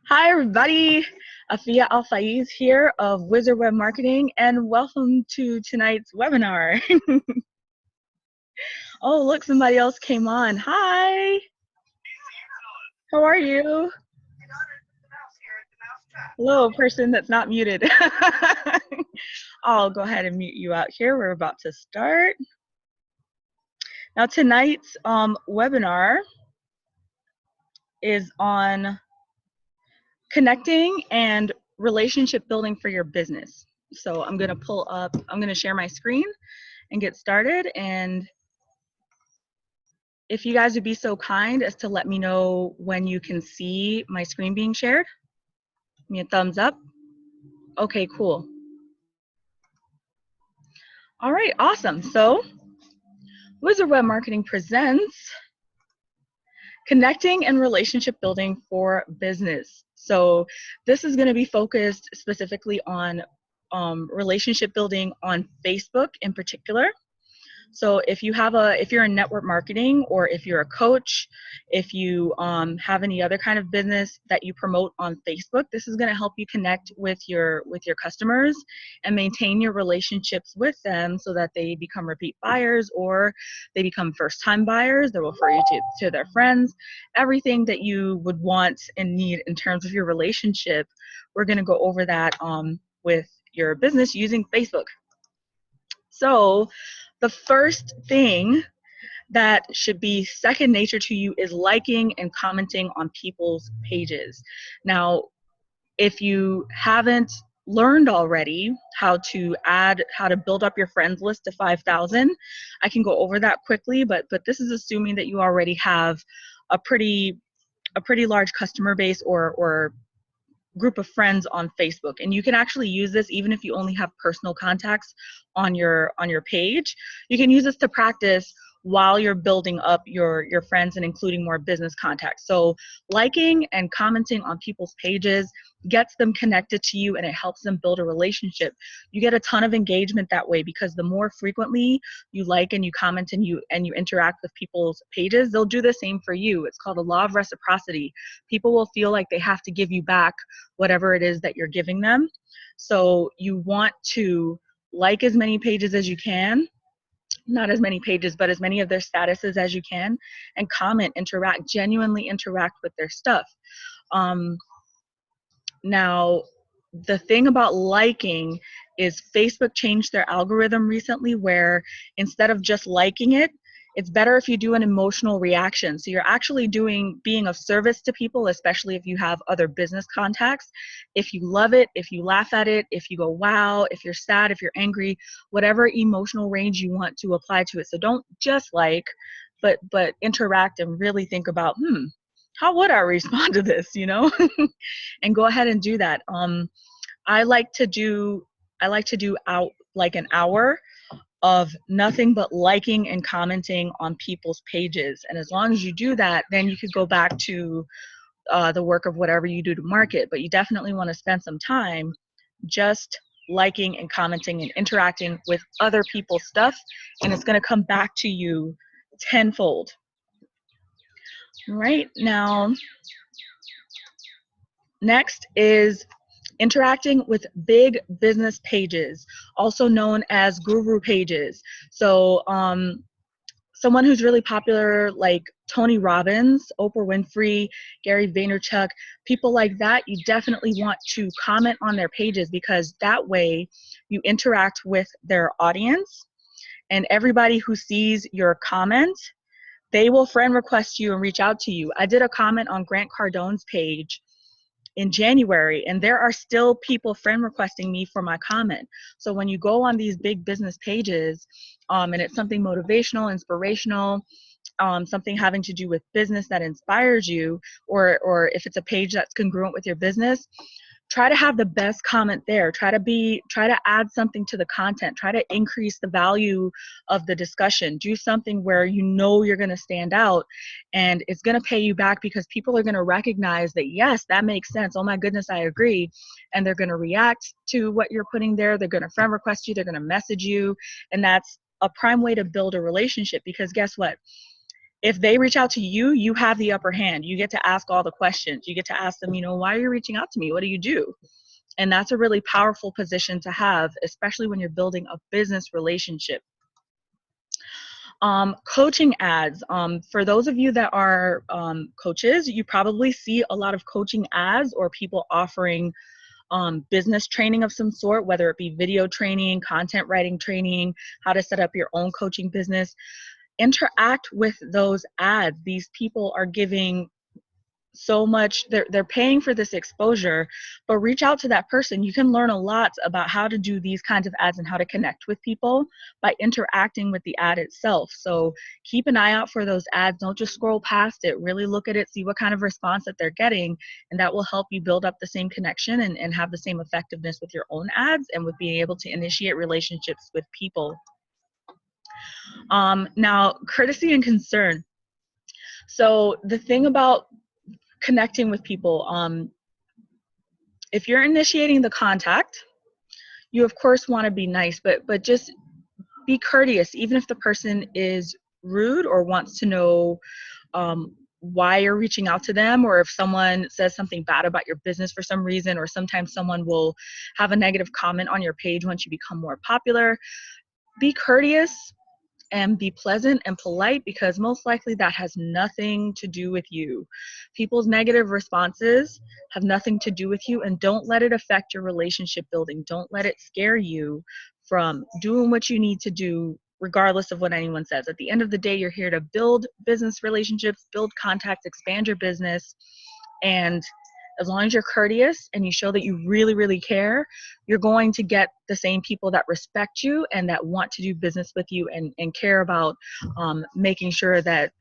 Hi, everybody. Afia Al-Faiz here of Wizard Web Marketing, and welcome to tonight's webinar. Oh, look, somebody else came on. Hi. How are you? Hello, person that's not muted. I'll go ahead and mute you out here. We're about to start. Now, tonight's webinar is on connecting and relationship building for your business. So I'm going to share my screen and get started. And if you guys would be so kind as to let me know when you can see my screen being shared. Give me a thumbs up. Okay, cool. All right, awesome. So Wizard Web Marketing presents Connecting and Relationship Building for Business. So this is going to be focused specifically on relationship building on Facebook in particular. So if you're in network marketing, or if you're a coach, if you have any other kind of business that you promote on Facebook, this is going to help you connect with your customers and maintain your relationships with them so that they become repeat buyers or they become first-time buyers. They'll refer you to their friends. Everything that you would want and need in terms of your relationship, we're going to go over that with your business using Facebook. So the first thing that should be second nature to you is liking and commenting on people's pages. Now, if you haven't learned already how to build up your friends list to 5,000, I can go over that quickly, but this is assuming that you already have a pretty large customer base or group of friends on Facebook. And you can actually use this even if you only have personal contacts on your page. You can use this to practice while you're building up your friends and including more business contacts. So liking and commenting on people's pages gets them connected to you, and it helps them build a relationship. You get a ton of engagement that way, because the more frequently you like and you comment and you interact with people's pages, they'll do the same for you. It's called a law of reciprocity. People will feel like they have to give you back whatever it is that you're giving them. So you want to like as many pages as you can, not as many pages, but as many of their statuses as you can, and comment, genuinely interact with their stuff. Now, the thing about liking is Facebook changed their algorithm recently, where instead of just liking it, it's better if you do an emotional reaction. So you're actually being of service to people, especially if you have other business contacts. If you love it, if you laugh at it, if you go, wow, if you're sad, if you're angry, whatever emotional range you want to apply to it. So don't just like, but interact and really think about, how would I respond to this, and go ahead and do that. I like to do out like an hour of nothing but liking and commenting on people's pages. And as long as you do that, then you could go back to the work of whatever you do to market. But you definitely want to spend some time just liking and commenting and interacting with other people's stuff, and it's going to come back to you tenfold. Right now, next is interacting with big business pages, also known as guru pages. So someone who's really popular, like Tony Robbins, Oprah Winfrey, Gary Vaynerchuk, people like that, you definitely want to comment on their pages, because that way you interact with their audience, and everybody who sees your comment, they will friend request you and reach out to you. I did a comment on Grant Cardone's page in January, and there are still people friend requesting me for my comment. So when you go on these big business pages, and it's something motivational, inspirational, something having to do with business that inspires you, or if it's a page that's congruent with your business, try to have the best comment there. Try to add something to the content. Try to increase the value of the discussion. Do something where you know you're going to stand out, and it's going to pay you back, because people are going to recognize that, yes, that makes sense. Oh my goodness, I agree. And they're going to react to what you're putting there. They're going to friend request you. They're going to message you. And that's a prime way to build a relationship, because guess what? if they reach out to you, you have the upper hand. You get to ask all the questions. You get to ask them, why are you reaching out to me? What do you do? And that's a really powerful position to have, especially when you're building a business relationship. Coaching ads. For those of you that are coaches, you probably see a lot of coaching ads or people offering business training of some sort, whether it be video training, content writing training, how to set up your own coaching business. Interact with those ads. These people are giving so much, they're paying for this exposure, but reach out to that person. You can learn a lot about how to do these kinds of ads and how to connect with people by interacting with the ad itself. So keep an eye out for those ads. Don't just scroll past it. Really look at it, see what kind of response that they're getting, and that will help you build up the same connection and have the same effectiveness with your own ads and with being able to initiate relationships with people. Now, courtesy and concern. So the thing about connecting with people, if you're initiating the contact, you of course want to be nice, but just be courteous, even if the person is rude or wants to know why you're reaching out to them, or if someone says something bad about your business for some reason, or sometimes someone will have a negative comment on your page once you become more popular. Be courteous and be pleasant and polite, because most likely that has nothing to do with you. People's negative responses have nothing to do with you, and don't let it affect your relationship building. Don't let it scare you from doing what you need to do, regardless of what anyone says. At the end of the day, you're here to build business relationships, build contacts, expand your business, and as long as you're courteous and you show that you really, really care, you're going to get the same people that respect you and that want to do business with you and care about making sure that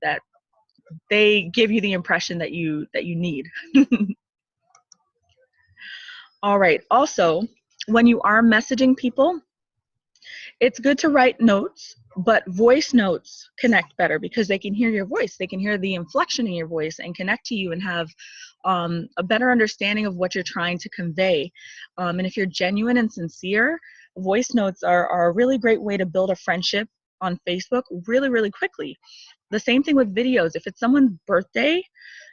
they give you the impression that you need. All right. Also, when you are messaging people, it's good to write notes, but voice notes connect better because they can hear your voice. They can hear the inflection in your voice and connect to you and have a better understanding of what you're trying to convey. And if you're genuine and sincere, voice notes are a really great way to build a friendship on Facebook really, really quickly. The same thing with videos. If it's someone's birthday,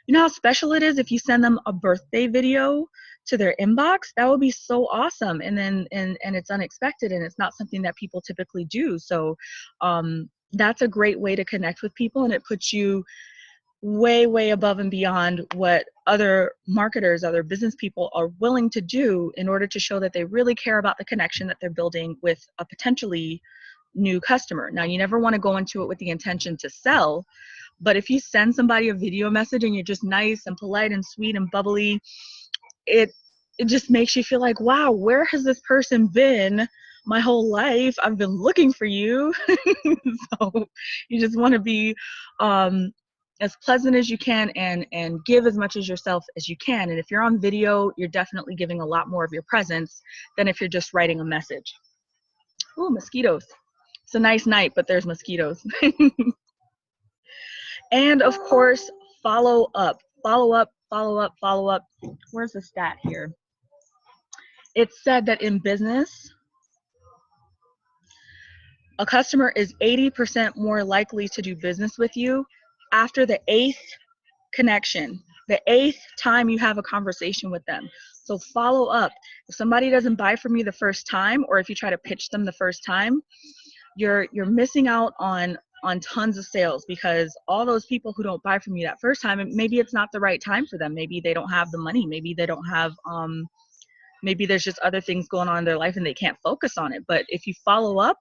you know how special it is if you send them a birthday video to their inbox? That would be so awesome. And then and it's unexpected, and it's not something that people typically do. So that's a great way to connect with people, and it puts you way, way above and beyond what other marketers, other business people are willing to do in order to show that they really care about the connection that they're building with a potentially new customer. Now, you never want to go into it with the intention to sell, but if you send somebody a video message and you're just nice and polite and sweet and bubbly, it just makes you feel like, wow, where has this person been my whole life? I've been looking for you. So you just want to be as pleasant as you can and give as much as yourself as you can. And if you're on video, you're definitely giving a lot more of your presence than if you're just writing a message. Ooh, mosquitoes. It's a nice night, but there's mosquitoes. And of course, follow up, follow up, follow up, follow up. Where's the stat here? It's said that in business, a customer is 80% more likely to do business with you after the 8th connection, the 8th time you have a conversation with them. So follow up. If somebody doesn't buy from you the first time, or if you try to pitch them the first time, you're missing out on tons of sales, because all those people who don't buy from you that first time, maybe it's not the right time for them. Maybe they don't have the money. Maybe they don't have, maybe there's just other things going on in their life and they can't focus on it. But if you follow up,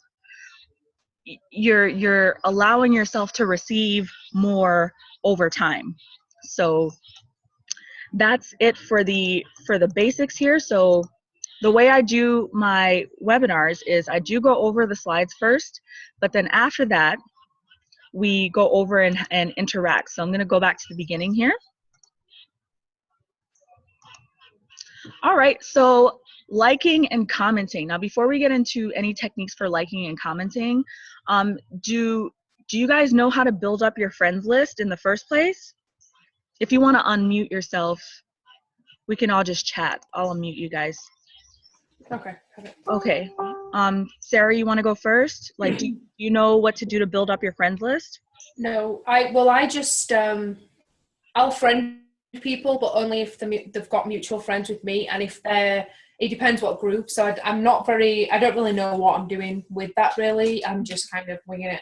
you're allowing yourself to receive more over time. So that's it for the basics here. So the way I do my webinars is I do go over the slides first, but then after that, we go over and interact. So I'm going to go back to the beginning here. All right, so liking and commenting. Now, before we get into any techniques for liking and commenting, do you guys know how to build up your friends list in the first place? If you want to unmute yourself, we can all just chat. I'll unmute you guys. Okay. Okay. Sarah, you want to go first? Like, do you know what to do to build up your friends list? No, I just I'll friend people, but only if they've got mutual friends with me, and if it depends what group. So I'm not very. I don't really know what I'm doing with that. Really, I'm just kind of winging it.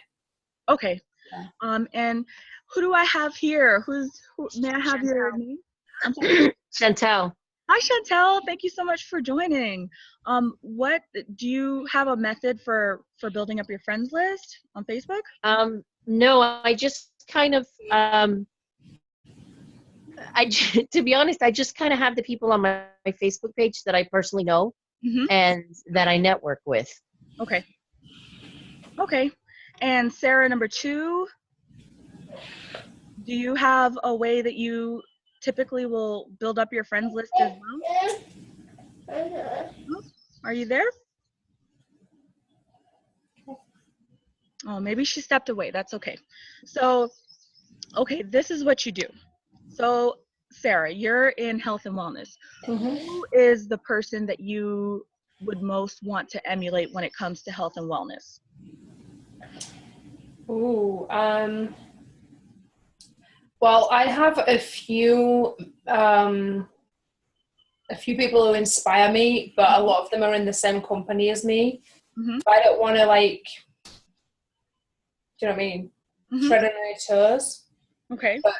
Okay. Yeah. And who do I have here? Who? May I have your name? I'm sorry. Chantel. Hi, Chantel. Thank you so much for joining. What do you have a method for building up your friends list on Facebook? No, I just kind of to be honest, I just kind of have the people on my Facebook page that I personally know Mm-hmm. and that I network with. Okay. Okay. And Sarah, number 2, do you have a way that you typically will build up your friends list as well? Are you there? Oh, maybe she stepped away. That's okay. So, okay, this is what you do. So, Sarah, you're in health and wellness. Mm-hmm. Who is the person that you would most want to emulate when it comes to health and wellness? Ooh, well, I have a few people who inspire me, but a lot of them are in the same company as me. Mm-hmm. But I don't want to, like, do you know what I mean? Mm-hmm. Tread on their toes. Okay. But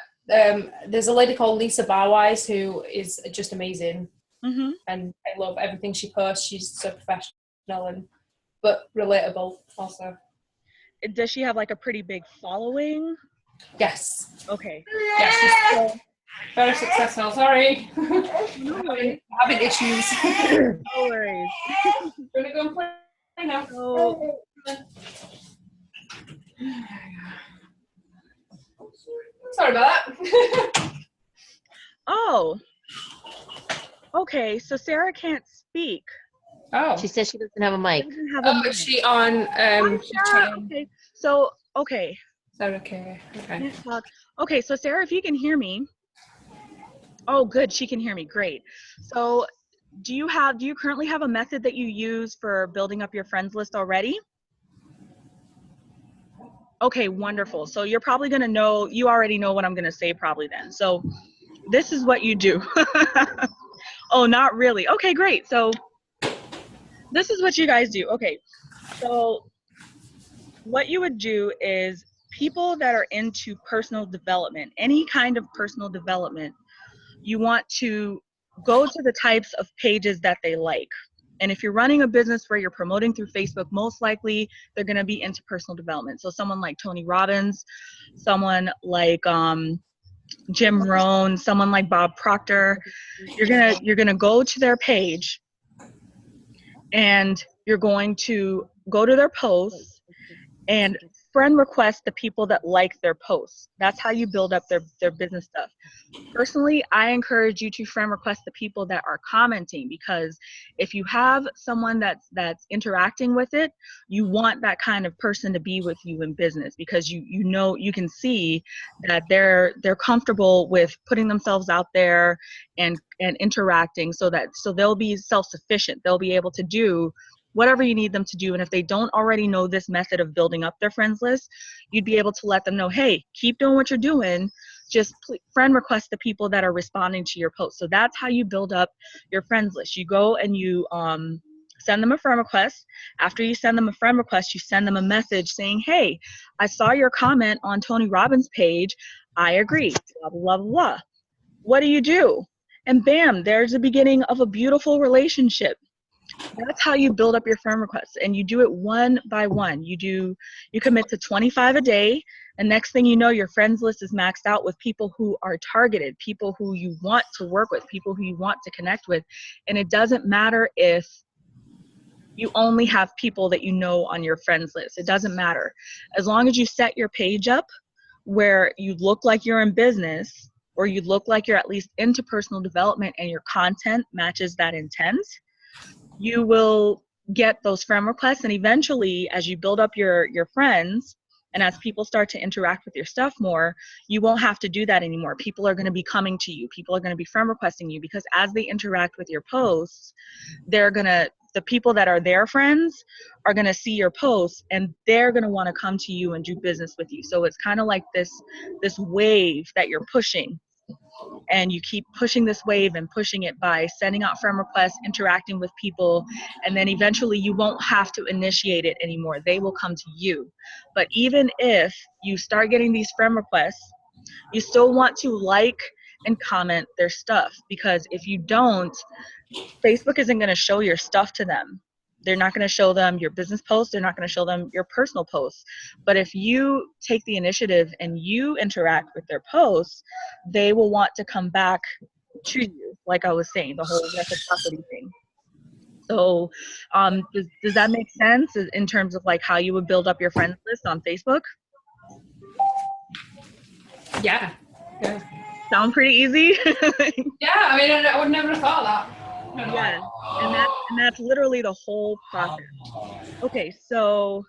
there's a lady called Lisa Barwise who is just amazing. Mm-hmm. And I love everything she posts. She's so professional but relatable also. Does she have like a pretty big following? Yes. Okay. Yes, she's very successful. Sorry. No worries. having issues. No worries. Gonna go and play now. So, sorry about that. oh. Okay, so Sarah can't speak. Oh. She says she doesn't have a mic. She doesn't have a mic. Is she on? Hi, Sarah. Okay. So, okay. Is that okay? Okay. Can't talk. Okay, so Sarah, if you can hear me. Oh, good. She can hear me. Great. So, do you currently have a method that you use for building up your friends list already? Okay, wonderful. So you're probably going to know, you already know what I'm going to say probably then. So this is what you do. Oh, not really. Okay, great. So this is what you guys do. Okay, so what you would do is people that are into personal development, any kind of personal development, you want to go to the types of pages that they like. And if you're running a business where you're promoting through Facebook, most likely they're going to be into personal development. So someone like Tony Robbins, someone like Jim Rohn, someone like Bob Proctor, you're gonna go to their page and you're going to go to their posts and friend request the people that like their posts. That's how you build up their business stuff. Personally, I encourage you to friend request the people that are commenting, because if you have someone that's interacting with it, you want that kind of person to be with you in business, because you know, you can see that they're comfortable with putting themselves out there and interacting, so they'll be self-sufficient. They'll be able to do whatever you need them to do. And if they don't already know this method of building up their friends list, you'd be able to let them know, hey, keep doing what you're doing. Just friend request the people that are responding to your post. So that's how you build up your friends list. You go and you send them a friend request. After you send them a friend request, you send them a message saying, hey, I saw your comment on Tony Robbins' page. I agree, blah, blah, blah, blah. What do you do? And bam, there's the beginning of a beautiful relationship. That's how you build up your friend requests, and you do it one by one. You commit to 25 a day, and next thing you know, your friends list is maxed out with people who are targeted, people who you want to work with, people who you want to connect with. And it doesn't matter if you only have people that you know on your friends list. It doesn't matter. As long as you set your page up where you look like you're in business, or you look like you're at least into personal development and your content matches that intent, you will get those friend requests. And eventually, as you build up your friends, and as people start to interact with your stuff more, you won't have to do that anymore. People are going to be coming to you. People are going to be friend requesting you, because as they interact with your posts, they're going to the people that are their friends are going to see your posts, and they're going to want to come to you and do business with you. So it's kind of like this wave that you're pushing, and you keep pushing this wave and pushing it by sending out friend requests, interacting with people, and then eventually you won't have to initiate it anymore. They will come to you. But even if you start getting these friend requests, you still want to like and comment their stuff, because if you don't, Facebook isn't going to show your stuff to them. They're not going to show them your business posts. They're not going to show them your personal posts. But if you take the initiative and you interact with their posts, they will want to come back to you. Like I was saying, the whole reciprocity thing. So does that make sense in terms of like how you would build up your friends list on Facebook? Yeah. Sound pretty easy? Yeah, I mean, I would never have thought that. Yes, and that's literally the whole process. Okay, so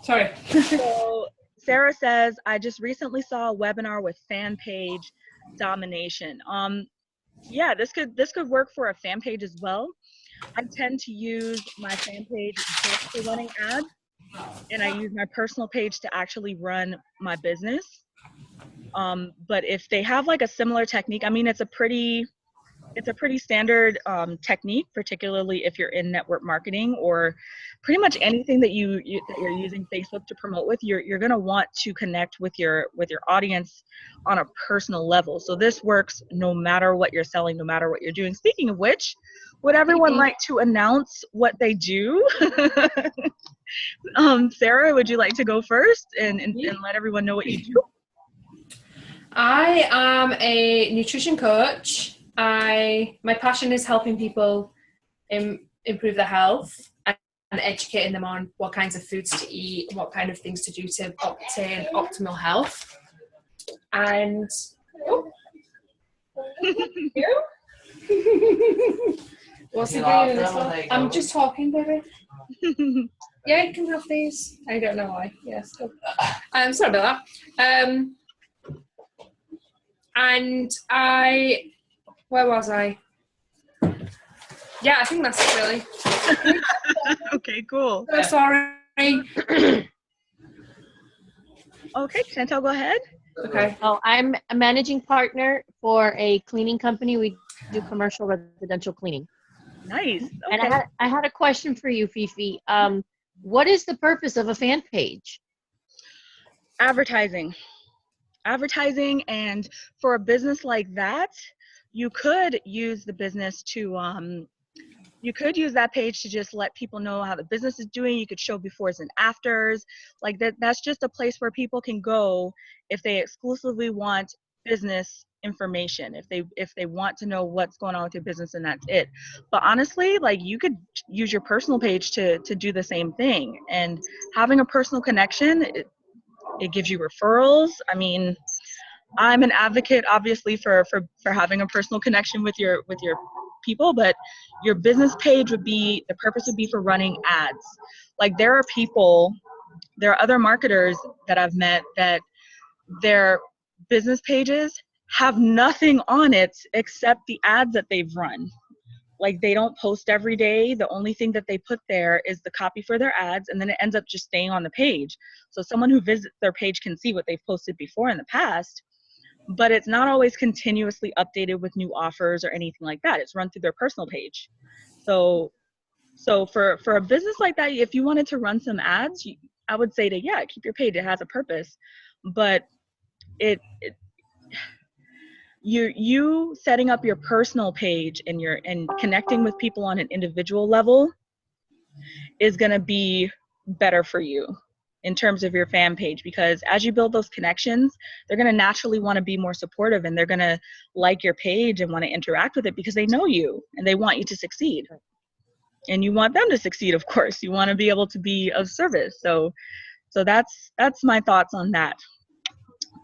Sorry. so Sarah says, I just recently saw a webinar with fan page domination. Yeah, this could work for a fan page as well. I tend to use my fan page just for running ads, and I use my personal page to actually run my business. But if they have like a similar technique, I mean, it's a pretty standard technique, particularly if you're in network marketing or pretty much anything that you're using Facebook to promote with. You're going to want to connect with your audience on a personal level. So this works no matter what you're selling, no matter what you're doing. Speaking of which, would everyone like to announce what they do? Sarah, would you like to go first and let everyone know what you do? I am a nutrition coach. My passion is helping people improve their health and educating them on what kinds of foods to eat and what kind of things to do to obtain optimal health. And what's he doing in this one? I'm just talking, baby. Yeah, you can have these. I don't know why. Yes. I'm sorry about that. And where was I? Yeah, I think that's it really. Okay, cool. So sorry. Okay, Chantel, go ahead. Okay. Oh, I'm a managing partner for a cleaning company. We do commercial residential cleaning. Nice. Okay. And I had a question for you, Fifi. What is the purpose of a fan page? Advertising, and for a business like that, you could use the business to you could use that page to just let people know how the business is doing. You could show befores and afters. Like that's just a place where people can go if they exclusively want business information, if they want to know what's going on with your business, and that's it. But honestly, like, you could use your personal page to do the same thing. And having a personal connection, it gives you referrals. I mean, I'm an advocate, obviously, for having a personal connection with your people, but your business page the purpose would be for running ads. Like, there are other marketers that I've met that their business pages have nothing on it except the ads that they've run. Like, they don't post every day. The only thing that they put there is the copy for their ads, and then it ends up just staying on the page. So someone who visits their page can see what they've posted before in the past, but it's not always continuously updated with new offers or anything like that. It's run through their personal page. So for a business like that, if you wanted to run some ads, I would say keep your page. It has a purpose, but you setting up your personal page and connecting with people on an individual level is going to be better for you in terms of your fan page, because as you build those connections, they're going to naturally want to be more supportive, and they're going to like your page and want to interact with it because they know you and they want you to succeed. And you want them to succeed, of course. You want to be able to be of service. So that's my thoughts on that.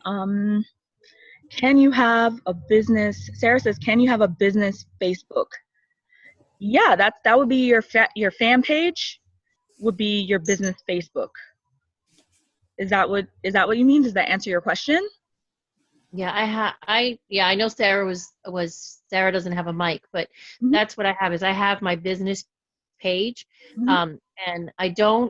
Can you have a business? Sarah says, can you have a business Facebook? Yeah, that would be your fan page would be your business Facebook. Is that what you mean? Does that answer your question? Yeah, I know Sarah doesn't have a mic, but Mhm, that's what I have is I have my business page. mhm, And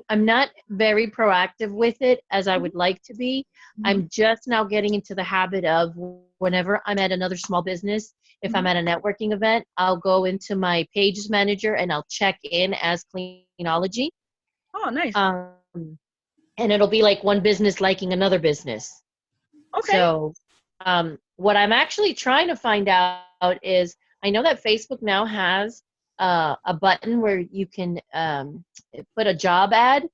I'm not very proactive with it as I mhm, would like to be. mhm, I'm just now getting into the habit of whenever I'm at another small business, if I'm mhm. at a networking event, I'll go into my pages manager and I'll check in as Cleanology. Oh, nice. Um, and it'll be like one business liking another business. Okay. So, what I'm actually trying to find out is I know that Facebook now has a button where you can put a job ad.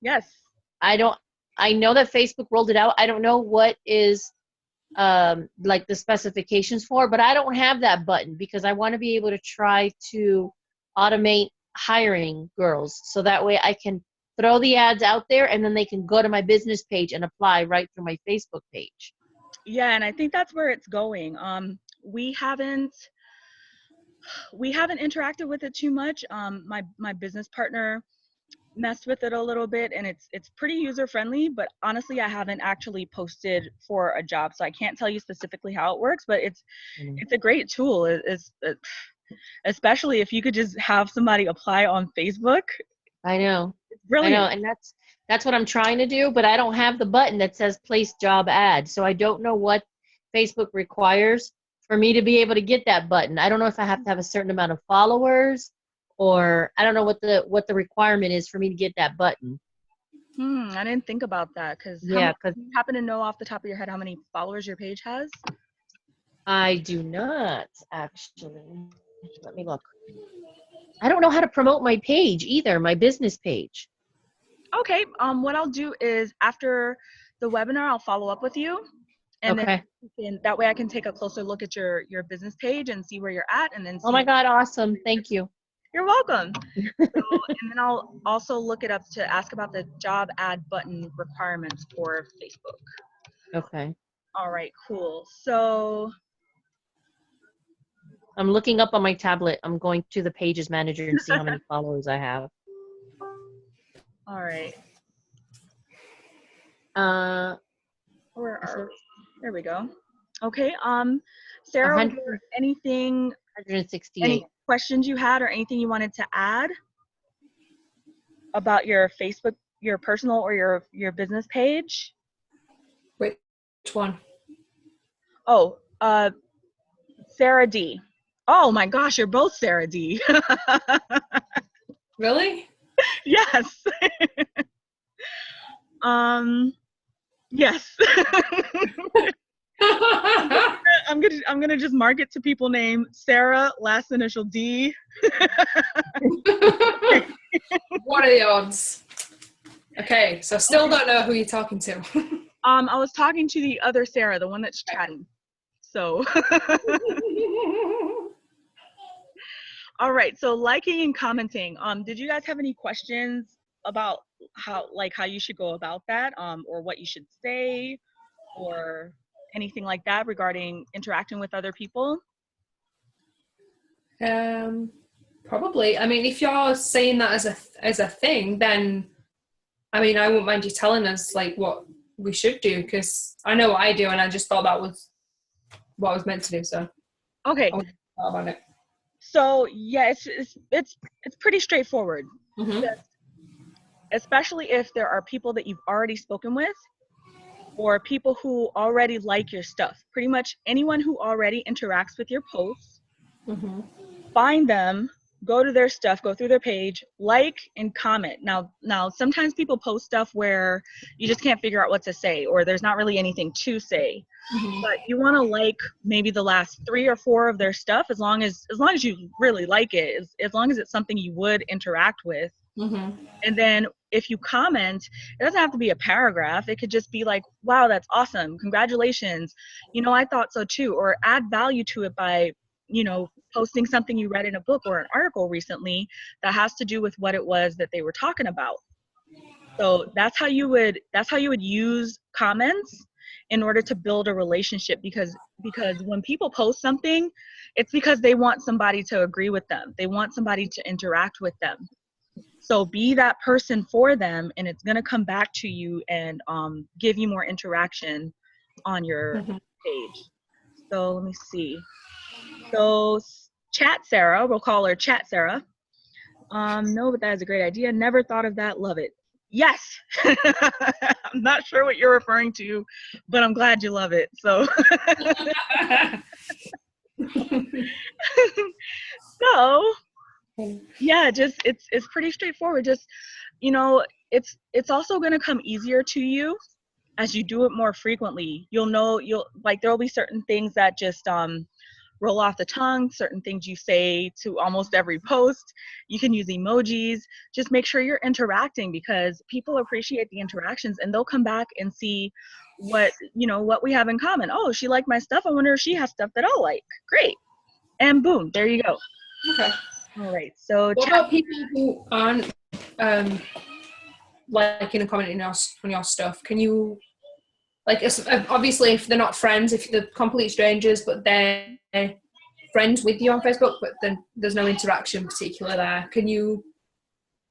Yes. I don't, I know that Facebook rolled it out. I don't know what is like the specifications for, but I don't have that button because I want to be able to try to automate hiring girls so that way I can throw the ads out there and then they can go to my business page and apply right through my Facebook page. Yeah, and I think that's where it's going. We haven't interacted with it too much. My business partner messed with it a little bit, and it's pretty user friendly. But honestly, I haven't actually posted for a job, so I can't tell you specifically how it works. But Mm. it's a great tool. Especially if you could just have somebody apply on Facebook. I know. It's I know, brilliant. and that's what I'm trying to do, but I don't have the button that says place job ad. So I don't know what Facebook requires for me to be able to get that button. I don't know if I have to have a certain amount of followers or I don't know what the requirement is for me to get that button. I didn't think about that because how Yeah, many? cuz Do you happen to know off the top of your head how many followers your page has? I do not actually. Let me look. I don't know how to promote my page either, my business page. Okay. What I'll do is after the webinar, I'll follow up with you, and then Okay. that way I can take a closer look at your business page and see where you're at, and then Oh see. my God, awesome. Thank you. You're welcome. So, and then I'll also look it up to ask about the job ad button requirements for Facebook. Okay. All right, cool. So, I'm looking up on my tablet. I'm going to the pages manager and see how many followers I have. all right, Uh, where it are says we? There we go. Okay. Sarah, was 100, there any 168. questions you had or anything you wanted to add about your Facebook, your personal or your business page? Which one? Oh, Sarah D. Oh my gosh, you're both Sarah D. Really? Yes. Um, yes. I'm gonna just mark it to people named Sarah, last initial D. What are the odds? Okay, so still don't know who you're talking to. I was talking to the other Sarah, the one that's chatting. So, all right. So liking and commenting. Did you guys have any questions about how you should go about that, or what you should say, or anything like that regarding interacting with other people? Probably. I mean, if you're saying that as a thing, then I mean, I wouldn't mind you telling us like what we should do because I know what I do, and I just thought that was what I was meant to do. So Okay. I would thought about it. So yeah, it's pretty straightforward. Mm-hmm. Especially if there are people that you've already spoken with or people who already like your stuff. Pretty much anyone who already interacts with your posts, Mm-hmm. find them, go to their stuff, go through their page, like and comment. Now sometimes people post stuff where you just can't figure out what to say or there's not really anything to say. Mm-hmm. But you want to like maybe the last 3 or 4 of their stuff as long as you really like it, as long as it's something you would interact with. Mm-hmm. And then if you comment, it doesn't have to be a paragraph. It could just be like, wow, that's awesome. Congratulations. I thought so too. Or add value to it by, posting something you read in a book or an article recently that has to do with what it was that they were talking about. So that's how you would use comments in order to build a relationship because when people post something, it's because they want somebody to agree with them. They want somebody to interact with them. So be that person for them, and it's going to come back to you and give you more interaction on your Mm-hmm. page. So let me see. So Chat Sarah, we'll call her Chat Sarah. No, but that is a great idea. Never thought of that. Love it. Yes. I'm not sure what you're referring to, but I'm glad you love it. So, so yeah, just it's pretty straightforward. Just, you know, it's also going to come easier to you as you do it more frequently. You'll like, there'll be certain things that just roll off the tongue, certain things you say to almost every post. You can use emojis. Just make sure you're interacting, because people appreciate the interactions, and they'll come back and see what we have in common. Oh, she liked my stuff. I wonder if she has stuff that I'll like. Great. And boom, there you go. Okay. All right. So what about people who aren't liking and commenting on your stuff? Can you, like, obviously if they're not friends, if they're complete strangers, but they're friends with you on Facebook, but then there's no interaction particular there,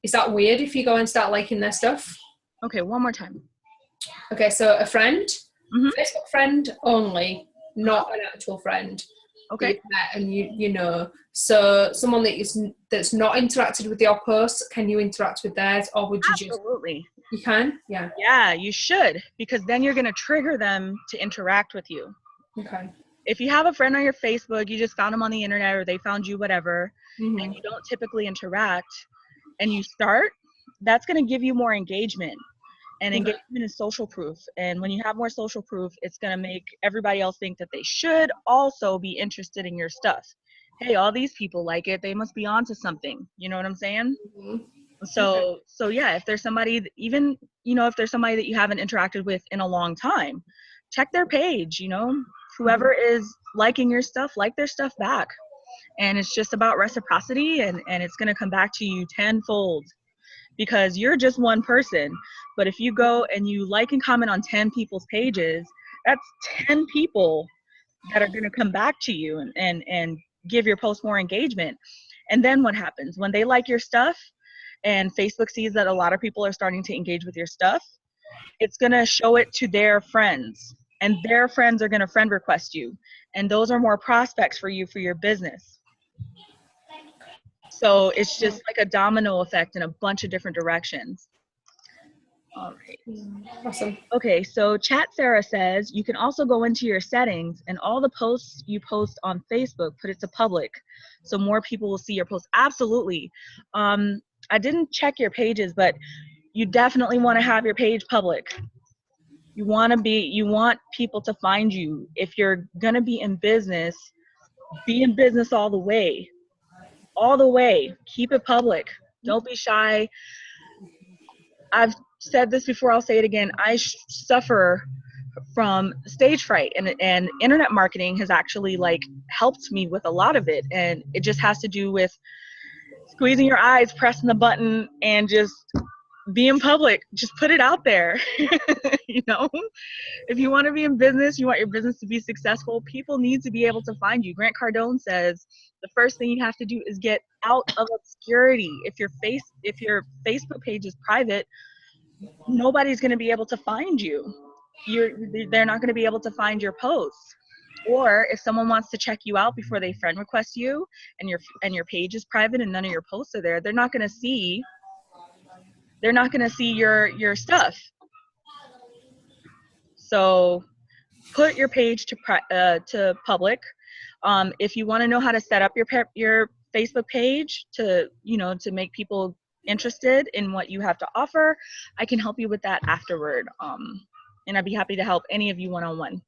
is that weird if you go and start liking their stuff? Okay, one more time. Okay, so a friend, Mhm. Facebook friend only, not an actual friend. Okay. You've met and you know. So someone that's not interacted with your posts, can you interact with theirs, or would you Absolutely. You can? Yeah. Yeah, you should, because then you're going to trigger them to interact with you. Okay. If you have a friend on your Facebook, you just found them on the internet, or they found you, whatever, Mm-hmm. and you don't typically interact, and you start, that's going to give you more engagement. And Okay. engagement is social proof. And when you have more social proof, it's going to make everybody else think that they should also be interested in your stuff. Hey, all these people like it. They must be onto something. You know what I'm saying? Mm-hmm. So yeah, if there's somebody, even, if there's somebody that you haven't interacted with in a long time, check their page. Whoever is liking your stuff, like their stuff back. And it's just about reciprocity, and it's going to come back to you tenfold, because you're just one person. But if you go and you like and comment on 10 people's pages, that's 10 people that are going to come back to you and give your post more engagement. And then what happens when they like your stuff and Facebook sees that a lot of people are starting to engage with your stuff? It's going to show it to their friends, and their friends are going to friend request you, and those are more prospects for you for your business. So it's just like a domino effect in a bunch of different directions. All right. Awesome. Okay, so Chat Sarah says you can also go into your settings, and all the posts you post on Facebook, put it to public, so more people will see your posts. Absolutely. I didn't check your pages, but you definitely want to have your page public. You want people to find you. If you're gonna be in business all the way. All the way. Keep it public. Don't be shy. I've said this before, I'll say it again. I suffer from stage fright, and internet marketing has actually helped me with a lot of it. And it just has to do with squeezing your eyes, pressing the button, and just being public. Just put it out there. If you want to be in business, you want your business to be successful, people need to be able to find you. Grant Cardone says the first thing you have to do is get out of obscurity. If your Facebook page is private, nobody's going to be able to find you. They're not going to be able to find your posts. Or if someone wants to check you out before they friend request you, and your page is private and none of your posts are there, they're not going to see your stuff. So put your page to public. If you want to know how to set up your Facebook page to make people interested in what you have to offer, I can help you with that afterward. And I'd be happy to help any of you one-on-one.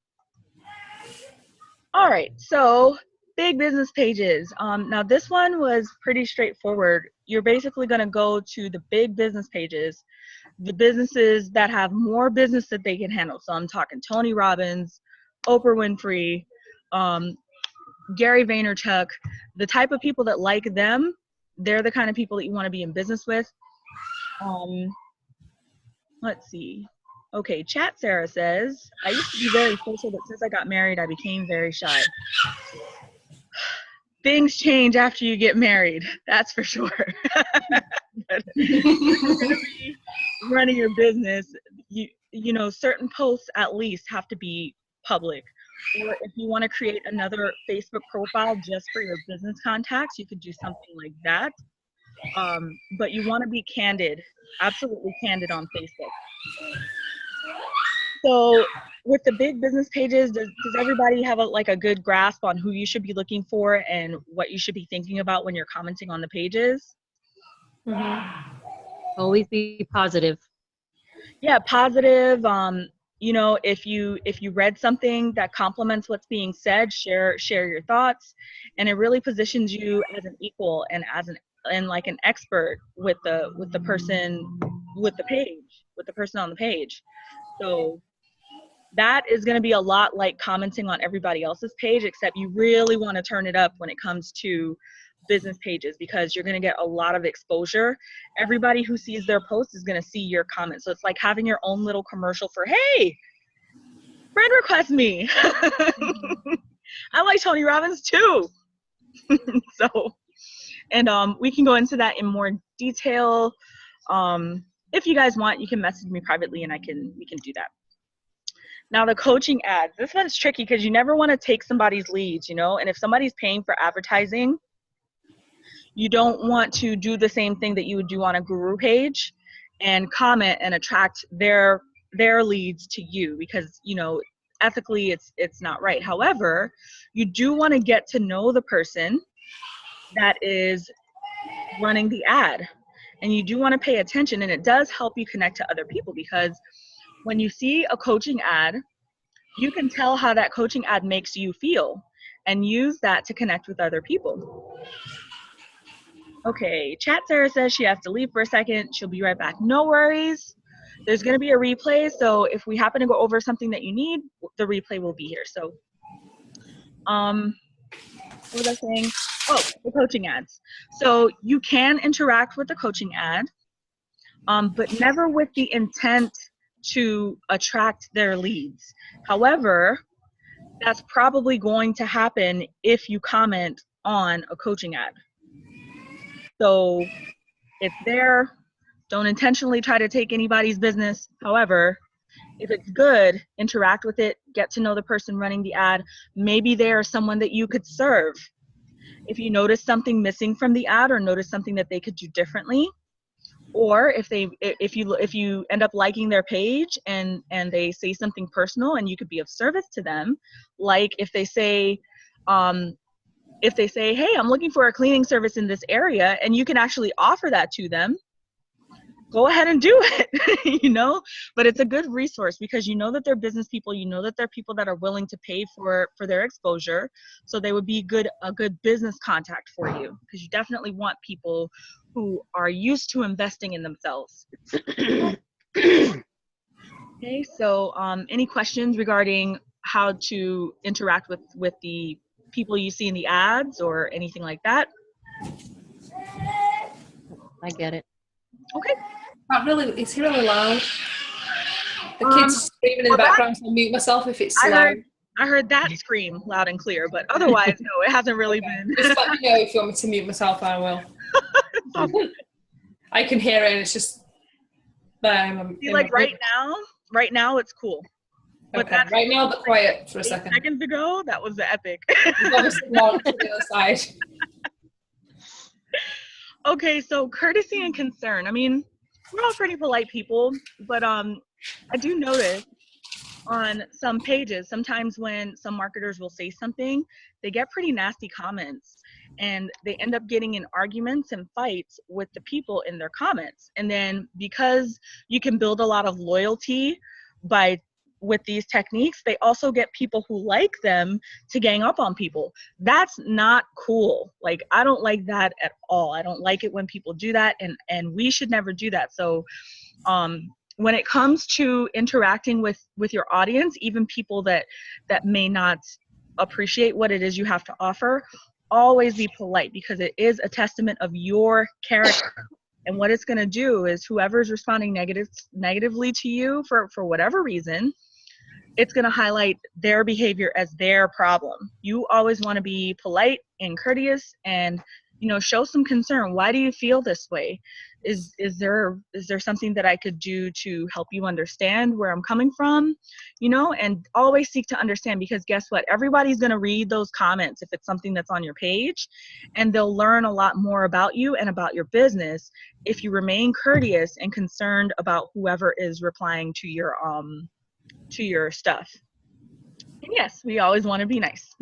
All right, so big business pages. Now this one was pretty straightforward. You're basically going to go to the big business pages, the businesses that have more business that they can handle. So I'm talking Tony Robbins, Oprah Winfrey, Gary Vaynerchuk, the type of people that like them. They're the kind of people that you want to be in business with. Let's see. Okay, Chat Sarah says, I used to be very social, but since I got married, I became very shy. Things change after you get married, that's for sure. But if you're going to be running your business, certain posts at least have to be public. Or if you want to create another Facebook profile just for your business contacts, you could do something like that. But you want to be candid, absolutely candid on Facebook. So with the big business pages, does everybody have a good grasp on who you should be looking for and what you should be thinking about when you're commenting on the pages? Mm-hmm. Always be positive. Yeah, positive. You know, if you read something that complements what's being said, share your thoughts, and it really positions you as an equal and like an expert with the person with the page, with the person on the page. So that is going to be a lot like commenting on everybody else's page, except you really want to turn it up when it comes to business pages, because you're going to get a lot of exposure. Everybody who sees their post is going to see your comment. So it's like having your own little commercial for, hey, friend request me. I like Tony Robbins too. So, and we can go into that in more detail. If you guys want, you can message me privately and we can do that. Now the coaching ads, this one's tricky because you never want to take somebody's leads, you know, and if somebody's paying for advertising, you don't want to do the same thing that you would do on a guru page and comment and attract their leads to you, because, you know, ethically it's not right. However, you do want to get to know the person that is running the ad, and you do want to pay attention, and it does help you connect to other people, because when you see a coaching ad, you can tell how that coaching ad makes you feel and use that to connect with other people. Okay, Chat Sarah says she has to leave for a second. She'll be right back. No worries. There's going to be a replay, so if we happen to go over something that you need, the replay will be here. So, what was I saying? Oh, the coaching ads. So you can interact with the coaching ad, but never with the intent to attract their leads. However, that's probably going to happen if you comment on a coaching ad. So it's there. Don't intentionally try to take anybody's business. However, if it's good, interact with it, get to know the person running the ad. Maybe they're someone that you could serve. If you notice something missing from the ad or notice something that they could do differently, or if you end up liking their page and they say something personal and you could be of service to them, like if they say, hey, I'm looking for a cleaning service in this area, and you can actually offer that to them, go ahead and do it. You know, but it's a good resource because you know that they're business people, you know that they're people that are willing to pay for their exposure, so they would be a good business contact for you, because you definitely want people who are used to investing in themselves. Okay, so any questions regarding how to interact with the people you see in the ads or anything like that? I get it. Okay. It's really loud. The kids are screaming in the background, so I'll mute myself if it's loud. I heard that scream loud and clear, but otherwise, no, it hasn't really been. Just let me know if you want me to mute myself, I will. I can hear it, and it's just. See, like right now it's cool. But okay. Right now, but quiet for a second. Seconds ago, that was the epic. It's obviously loud to the other side. Okay, so courtesy and concern. I mean, we're all pretty polite people, but I do notice on some pages, sometimes when some marketers will say something, they get pretty nasty comments, and they end up getting in arguments and fights with the people in their comments. And then because you can build a lot of loyalty with these techniques, they also get people who like them to gang up on people. That's not cool. Like, I don't like that at all. I don't like it when people do that, and we should never do that. So when it comes to interacting with your audience, even people that may not appreciate what it is you have to offer, always be polite, because it is a testament of your character. And what it's going to do is whoever's responding negatively to you for whatever reason, it's going to highlight their behavior as their problem. You always want to be polite and courteous and, you know, show some concern. Why do you feel this way? is there something that I could do to help you understand where I'm coming from, you know? And always seek to understand, because guess what, everybody's going to read those comments if it's something that's on your page, and they'll learn a lot more about you and about your business if you remain courteous and concerned about whoever is replying to your stuff. And yes, we always want to be nice.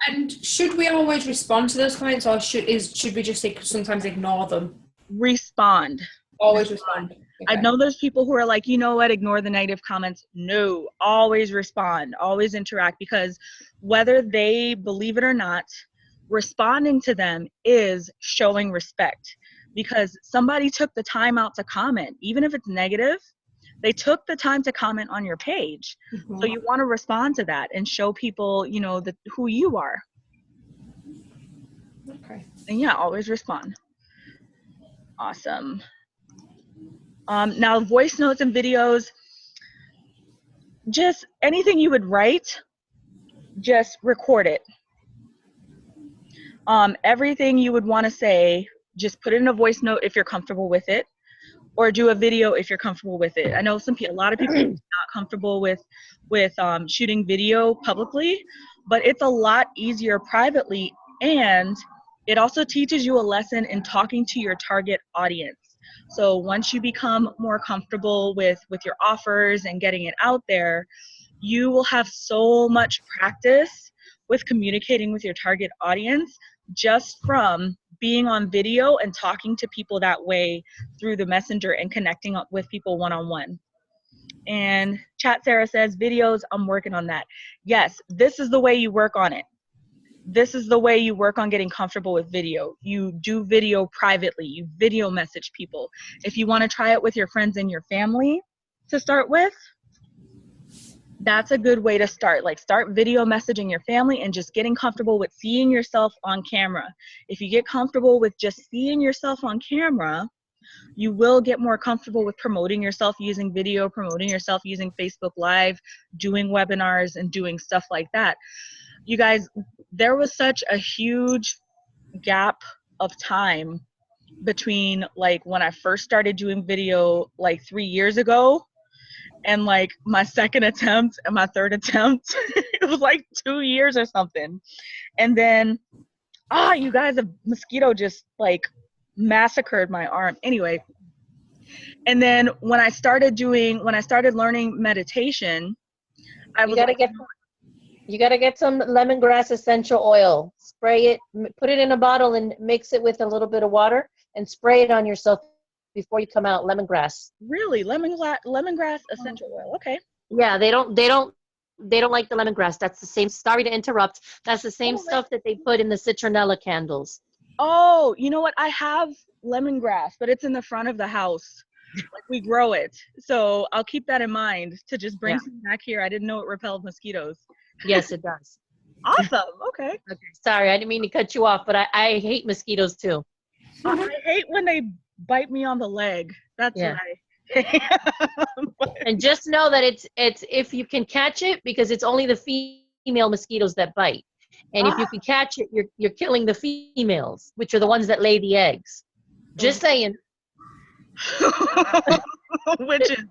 And should we always respond to those comments, or should we just sometimes ignore them? Respond. Always respond. I Okay. know there's people who are like, you know what, ignore the negative comments. No, always respond, always interact, because whether they believe it or not, responding to them is showing respect, because somebody took the time out to comment, even if it's negative. They took the time to comment on your page. So you want to respond to that and show people, you know, who you are. Okay. And yeah, always respond. Awesome. Now, voice notes and videos, just anything you would write, just record it. Everything you would want to say, just put it in a voice note if you're comfortable with it, or do a video if you're comfortable with it. I know a lot of people are not comfortable with shooting video publicly, but it's a lot easier privately, and it also teaches you a lesson in talking to your target audience. So once you become more comfortable with your offers and getting it out there, you will have so much practice with communicating with your target audience just from being on video and talking to people that way through the messenger and connecting up with people one-on-one. And Chat Sarah says, videos, I'm working on that. Yes, this is the way you work on it. This is the way you work on getting comfortable with video. You do video privately. You video message people. If you want to try it with your friends and your family to start with, that's a good way to start. Like, start video messaging your family and just getting comfortable with seeing yourself on camera. If you get comfortable with just seeing yourself on camera, you will get more comfortable with promoting yourself using video, promoting yourself using Facebook Live, doing webinars, and doing stuff like that. You guys, there was such a huge gap of time between like when I first started doing video like 3 years ago and like my second attempt and my third attempt. It was like 2 years or something. And then, you guys, a mosquito just like massacred my arm. Anyway, and then when I started learning meditation, I was You gotta get some lemongrass essential oil. Spray it, put it in a bottle, and mix it with a little bit of water, and spray it on yourself before you come out. Lemongrass. really lemongrass essential oil. Okay. Yeah, they don't like the lemongrass. That's the same. Sorry to interrupt. That's the same stuff that they put in the citronella candles. Oh, you know what? I have lemongrass, but it's in the front of the house. Like, we grow it. So I'll keep that in mind to just bring some back here. I didn't know it repelled mosquitoes. Yes, it does. Awesome. Okay. Okay. Sorry, I didn't mean to cut you off, but I hate mosquitoes too. I hate when they bite me on the leg. That's what I hate. And just know that it's if you can catch it, because it's only the female mosquitoes that bite. And if you can catch it, you're killing the females, which are the ones that lay the eggs. Just saying. Witches.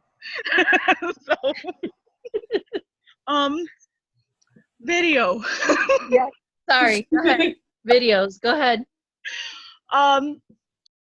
So, video. Yeah. Sorry. Go ahead. Videos. Go ahead.